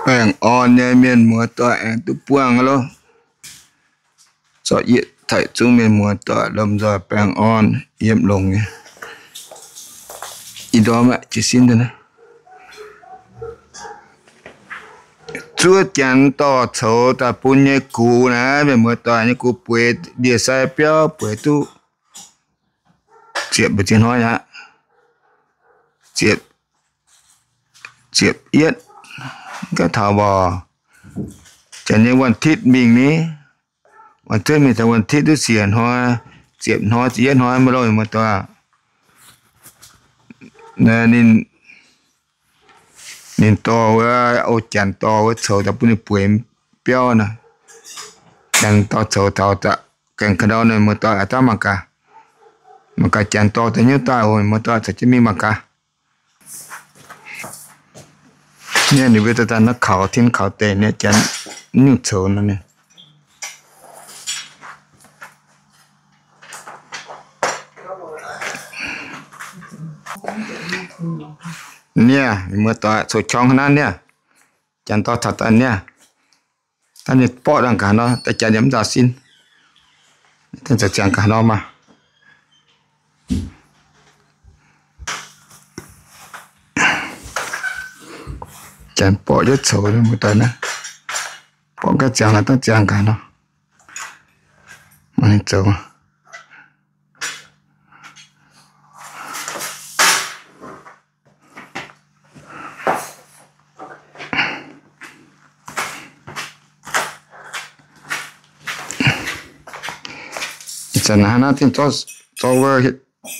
Bèn on nhé miền mùa tỏi tu buông lo sợ nhiệt thảy chung miền mùa tỏi lâm rồi bèn on yếm lồng nhé ý đó mà chỉ xin thôi nè chúa chăn to chấu ta bún nhé cú nè miền mùa tỏi nhé cú bưởi địa sai béo bưởi tu chiết bưởi chiên hói nhá chiết yết cái thảo bò chẳng nhưวันทิศmình níวันทิศmìnhแต่วันทิศด้วยเสียนห้อยเสียบห้อยเสียนห้อยมาเลยมาตัวเนี่ยนินตัวว่าเอาจันตัวว่าโฉแต่ปุ่นป่วยเปรี้ยวนะยังตัวโฉตัวจะแกงขนมเนี่ยมาตัวอาตามากาจันตัวแต่เนี้ยตัวโอ้ยมาตัวจะมีมากาเนี่ยนี่เวทตานักข่าวทิ้งข่าวเตะเนี่ยจันนิ่งโฉนั่นเนี่ยเนี่ยเมื่อตัวสุดช่องนั้นเนี่ยจันตัวถัดอันเนี่ยท่านนี่ปอดร่างกายเนาะแต่จันยังไม่ตัดสินท่านจะจังกันเนาะมาจันปอดจะโฉเลยเมื่อตัวนะปอดก็จังแล้วต้องจังกันเนาะมันโฉจะน่าน่าที่ตัวว่า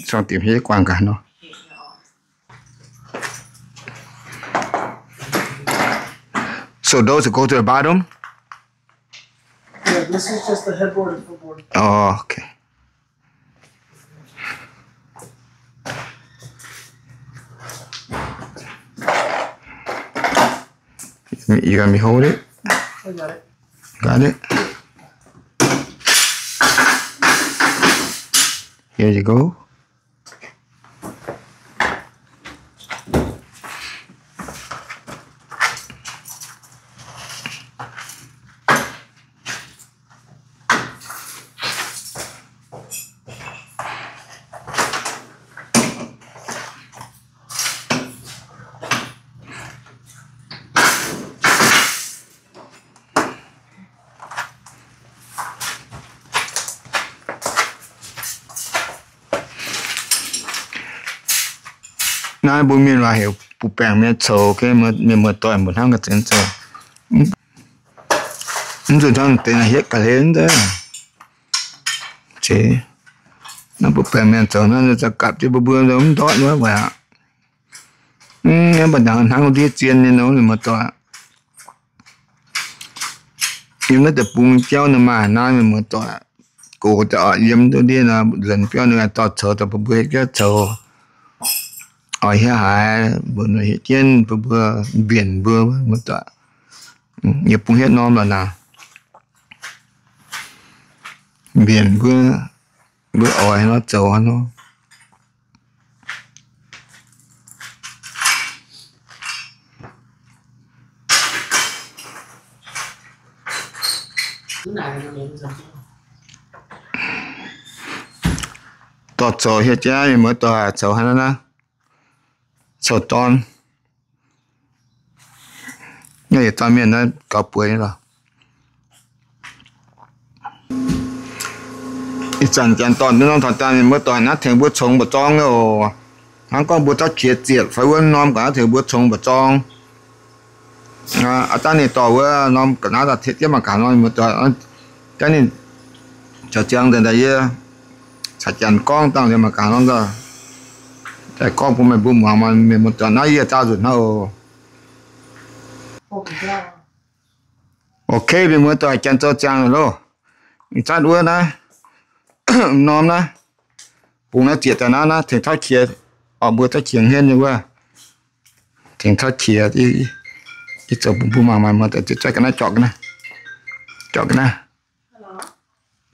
ชอบติดให้กว้างกันเนาะ So those go to the bottom? Yeah, this is just the headboard and footboard. Oh, okay. You got me hold it? I got it. Got it? Here you go. Nãy bữa mình vào hiểu bụng bèn mình sầu cái mình mở tỏi một tháng cái chân sầu, rồi thằng tên là hết cả lên đấy, chế, nó bụng bèn mình sầu nóจะกลับที่bữa rồi không tỏi nữa vậy ạ, em bắt đầu tháng đi chiên nên nó mở tỏi, nhưng nó tập bụng treo nữa mà nãy mình mở tỏi, cổ tỏi yếm tôi đi là lần treo nữa tỏi sầu tập bữa cái sầu ở here hải bữa này trên bữa biển bữa một tạ nhập cũng hết non là nào biển bữa ỏi nó trầu nó tọt trầu hết trái mới tọt trầu hay nó sầu ton ngay tại miền nó có bưởi rồi ít chẳng ton nó thật ra mình mới toàn nó thường bữa trồng bữa tròn rồi hắn có bữa tao chia tiệt phải quên nom cả thường bữa trồng bữa tròn ở ta này tàu với nom cả nó là thiết cái mà cả nó một tàu cái này cho trang đến đây sạch chăn con tao thì mà cả nó rồiแต่ก็ผมไม่รู้ว่ามันจะน่าเยี่ยจ้าสุดนะโอเคเป็นเมื่อตัวจันทร์จังเลยมีจัดด้วยนะนอมนะปุ่งนะเจียแต่นั้นนะถึงเท่าเขียดออกเบอร์เท่าเขียงเห็นอยู่ว่าถึงเท่าเขียดที่จะปุ่มมาแต่จะใจกันนะจอกกันนะ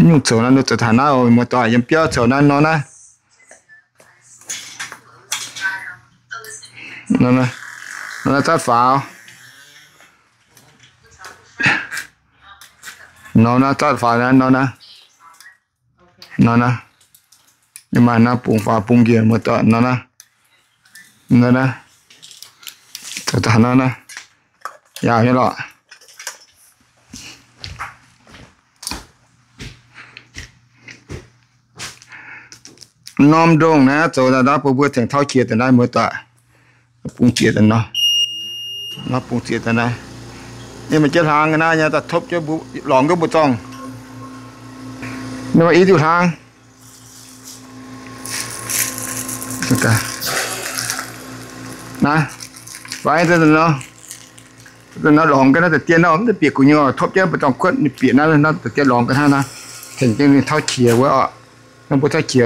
ยุ่งเฉานั้นดูสถานะเมื่อตัวยังเปี้ยวเฉานั้นนอนนะnó tắt pháo nó nó tắt phải nó nó nhưng mà nó bùng phá bùng kia một tọt nó thật nó giàu như lọ nôm đông nè chỗ là đó bữa thằng thao chia từ đây mới tọt bùng chia từ nó bùng chia từ đây nhưng mà chết hàng cái này nha ta thốt cho lỏng cái bột trong nhưng mà ý tiểu hàng ok nè vậy thì nó lỏng cái nó tự tiên nó ấm tự biệt của nhau thốt cho bột trong quất biệt nó tự tiên lỏng cái hai nó thành cái thao chia với họ nó bột thao chia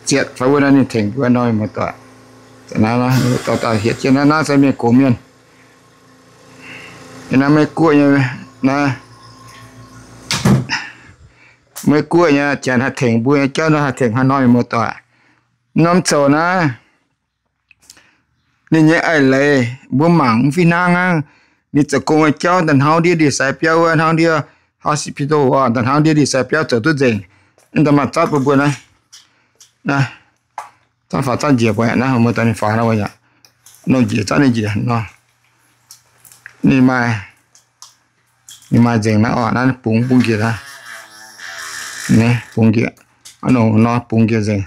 chết phải với nó thì thành với nó mà tọt nó tọt hiện trên nó sẽ bị cổ miên nó mới cua nha nè mới cua nha chèn hạt thèn bùi cho nó hạt thèn Hà Nội một tọa năm sau nè nên nhớ ai lệ bữa mảng phi năng á đi chợ công cho đàn hao đi xài béo hao đi hospital đàn hao đi xài béo chợ tôi dễ nên mà chát bữa này nè ta phải chát gì vậy nè không mới ta phải đâu vậy nó gì chát này gì nóนี่มาเจ๋งนะอ๋อนั่นปุ้งเกียร์นะนี่ปุ้งเกียร์อันนู้นปุ้งเกียร์เจ๋ง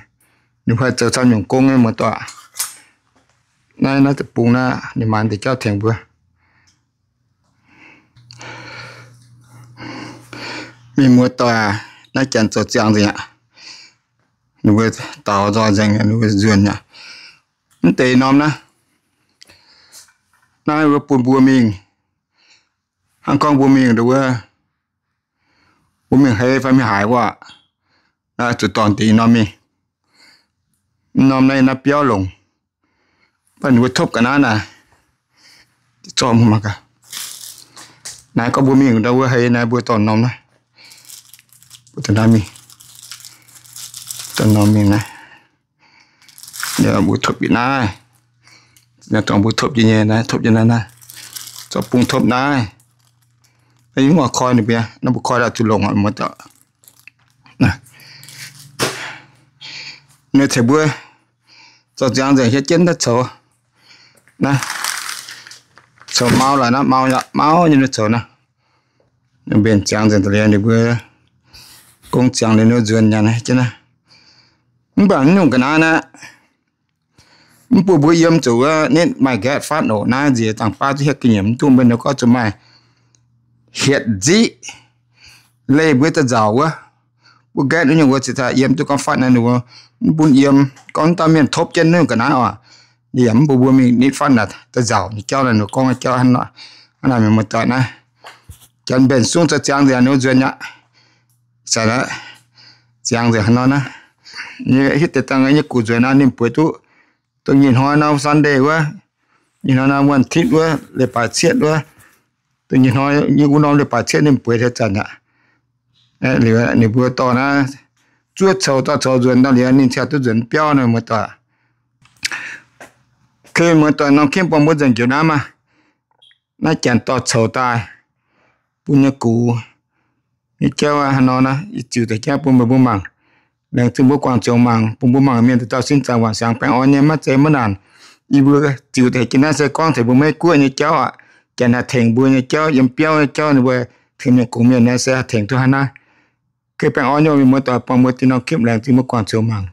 นี่พอเจอชาวหยงกุ้งให้หมดตัวนั่นจะปุ้งนะนี่มันจะเจ้าเถียงเบื่อมีหมดตัวน่าจะจดจางสิอ่ะนี่ว่าต่อจอเจ๋งนี่ว่าจวนเนี่ยมันเตะน้อมนะน่าว่าปุ่นบัวมิงhàng con bùa miệng được bùa miệng hay phải mới hại quá à tụi toàn tí nó mi nôm này nó béo lủng phần vừa thúc cả nó nè cho mà cả này có bùa miệng đâu hay này bùa toàn nôm này bùa toàn nó mi toàn nôm miệng này giờ bùa thúc bị này giờ toàn bùa thúc gì này thúc như này nè cho bung thúc này cái mà coi này bia nó bị coi là tụi lồng ở một chỗ nè nếu thấy bữa cho giang rồi hết chân đất sầu nè sầu mau là nó mau như nó sầu nè nó bên giang rồi tụi này bữa công giang này nó duyên nhà này chứ nè mình bảo những cái này nè mình bữa yếm chủ nên mày ghét phát nổ na gì thằng phát hết kinh nghiệm tụi bên nó có cho mày hiện gì lấy bữa ta giàu á bữa ghét nó nhiều quá chỉ ta yếm tụi con phát này nữa bún yếm con ta miền thốp chân nữa cái nào à yếm bữa mình nít phát là ta giàu cho là nó con cho anh nọ anh làm mình một tuần này chân bên xuống cho trang gì nó duyên nhá sao đó trang gì nó nè như hết tăng ấy như cụ duyên nó nên buổi tôi nhìn hoa nó Sunday quá nhìn nó muốn thích quá để bài chết quá tôi nhìn hoa như cũng nó để bài chết nên buổi thế chẳng ạ liệu buổi to nó chuột sầu to sầu duyên đó liền nên theo tôi duyên béo này một tuần khi một tuần nó kiếm bằng một dần kiểu nào mà nó chẳng to sầu tai bún như cũ như treo nó nè chịu tới treo bún măng đang từ bữa quảng trường măng bún măng miền từ tàu xin chào quảng sáng phải on nhé mắt chế mất nàn y bữa chịu tới chỉ là sẽ con thì bữa mấy cuối như cháu ạ chẳng là thành bữa như cháu yếm béo như cháu này thì miền của miền này sẽ thành thôi ha na cái phải on nhau mình mới tàu bằng một tí nó kiếm lại từ bữa quảng trường măng